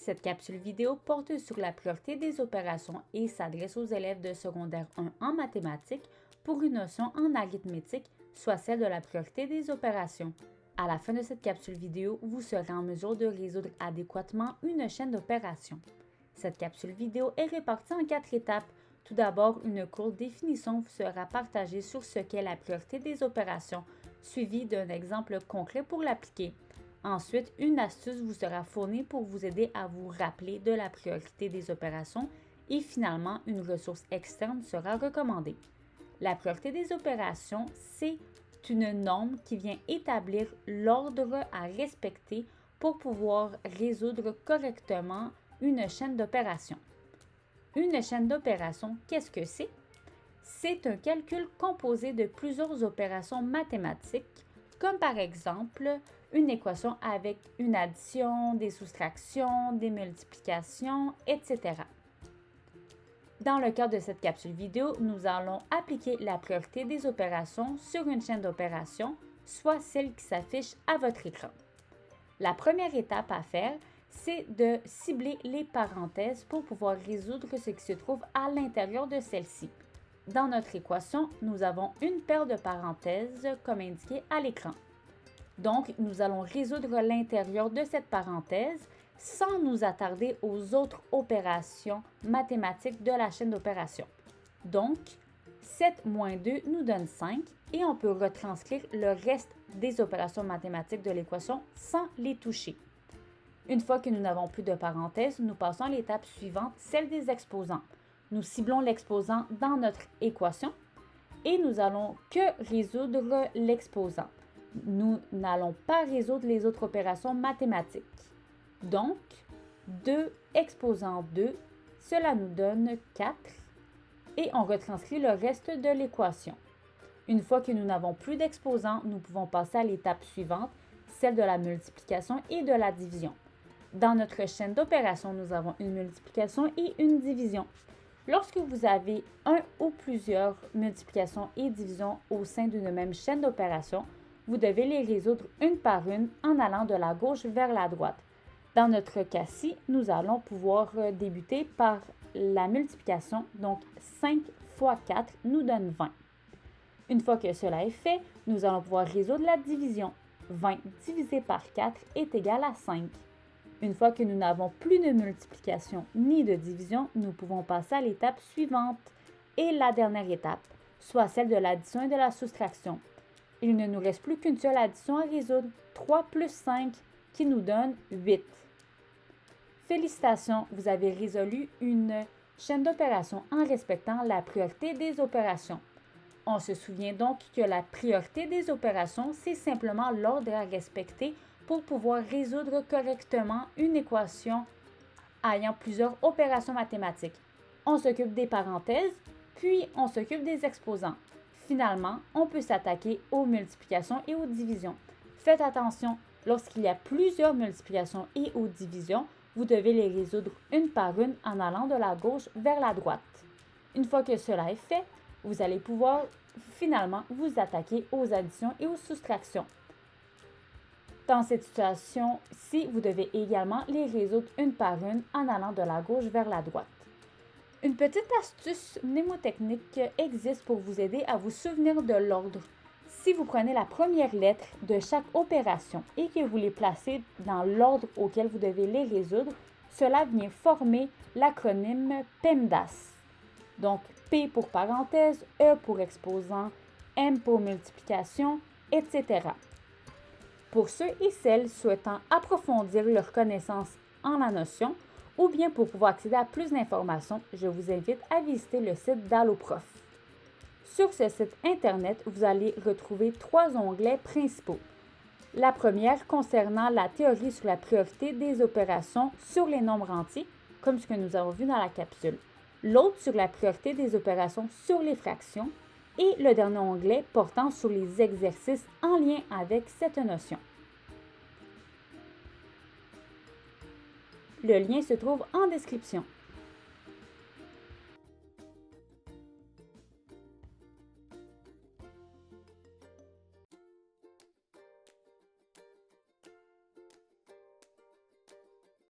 Cette capsule vidéo porte sur la priorité des opérations et s'adresse aux élèves de secondaire 1 en mathématiques pour une notion en arithmétique, soit celle de la priorité des opérations. À la fin de cette capsule vidéo, vous serez en mesure de résoudre adéquatement une chaîne d'opérations. Cette capsule vidéo est répartie en 4 étapes. Tout d'abord, une courte définition vous sera partagée sur ce qu'est la priorité des opérations, suivie d'un exemple concret pour l'appliquer. Ensuite, une astuce vous sera fournie pour vous aider à vous rappeler de la priorité des opérations et finalement, une ressource externe sera recommandée. La priorité des opérations, c'est une norme qui vient établir l'ordre à respecter pour pouvoir résoudre correctement une chaîne d'opérations. Une chaîne d'opérations, qu'est-ce que c'est? C'est un calcul composé de plusieurs opérations mathématiques, comme par exemple une équation avec une addition, des soustractions, des multiplications, etc. Dans le cadre de cette capsule vidéo, nous allons appliquer la priorité des opérations sur une chaîne d'opérations, soit celle qui s'affiche à votre écran. La première étape à faire, c'est de cibler les parenthèses pour pouvoir résoudre ce qui se trouve à l'intérieur de celle-ci. Dans notre équation, nous avons une paire de parenthèses comme indiqué à l'écran. Donc, nous allons résoudre l'intérieur de cette parenthèse sans nous attarder aux autres opérations mathématiques de la chaîne d'opérations. Donc, 7 moins 2 nous donne 5 et on peut retranscrire le reste des opérations mathématiques de l'équation sans les toucher. Une fois que nous n'avons plus de parenthèses, nous passons à l'étape suivante, celle des exposants. Nous ciblons l'exposant dans notre équation et nous allons que résoudre l'exposant. Nous n'allons pas résoudre les autres opérations mathématiques. Donc, 2 exposant 2, cela nous donne 4 et on retranscrit le reste de l'équation. Une fois que nous n'avons plus d'exposants, nous pouvons passer à l'étape suivante, celle de la multiplication et de la division. Dans notre chaîne d'opérations, nous avons une multiplication et une division. Lorsque vous avez un ou plusieurs multiplications et divisions au sein d'une même chaîne d'opérations, vous devez les résoudre une par une en allant de la gauche vers la droite. Dans notre cas-ci, nous allons pouvoir débuter par la multiplication, donc 5 fois 4 nous donne 20. Une fois que cela est fait, nous allons pouvoir résoudre la division. 20 divisé par 4 est égal à 5. Une fois que nous n'avons plus de multiplication ni de division, nous pouvons passer à l'étape suivante et la dernière étape, soit celle de l'addition et de la soustraction. Il ne nous reste plus qu'une seule addition à résoudre, 3 plus 5, qui nous donne 8. Félicitations, vous avez résolu une chaîne d'opérations en respectant la priorité des opérations. On se souvient donc que la priorité des opérations, c'est simplement l'ordre à respecter pour pouvoir résoudre correctement une équation ayant plusieurs opérations mathématiques. On s'occupe des parenthèses, puis on s'occupe des exposants. Finalement, on peut s'attaquer aux multiplications et aux divisions. Faites attention, lorsqu'il y a plusieurs multiplications et aux divisions, vous devez les résoudre une par une en allant de la gauche vers la droite. Une fois que cela est fait, vous allez pouvoir finalement vous attaquer aux additions et aux soustractions. Dans cette situation-ci, vous devez également les résoudre une par une en allant de la gauche vers la droite. Une petite astuce mnémotechnique existe pour vous aider à vous souvenir de l'ordre. Si vous prenez la première lettre de chaque opération et que vous les placez dans l'ordre auquel vous devez les résoudre, cela vient former l'acronyme PEMDAS. Donc, P pour parenthèse, E pour exposant, M pour multiplication, etc. Pour ceux et celles souhaitant approfondir leur connaissance en la notion, ou bien pour pouvoir accéder à plus d'informations, je vous invite à visiter le site d'Alloprof. Sur ce site Internet, vous allez retrouver 3 onglets principaux. La première concernant la théorie sur la priorité des opérations sur les nombres entiers, comme ce que nous avons vu dans la capsule. L'autre sur la priorité des opérations sur les fractions. Et le dernier onglet portant sur les exercices en lien avec cette notion. Le lien se trouve en description.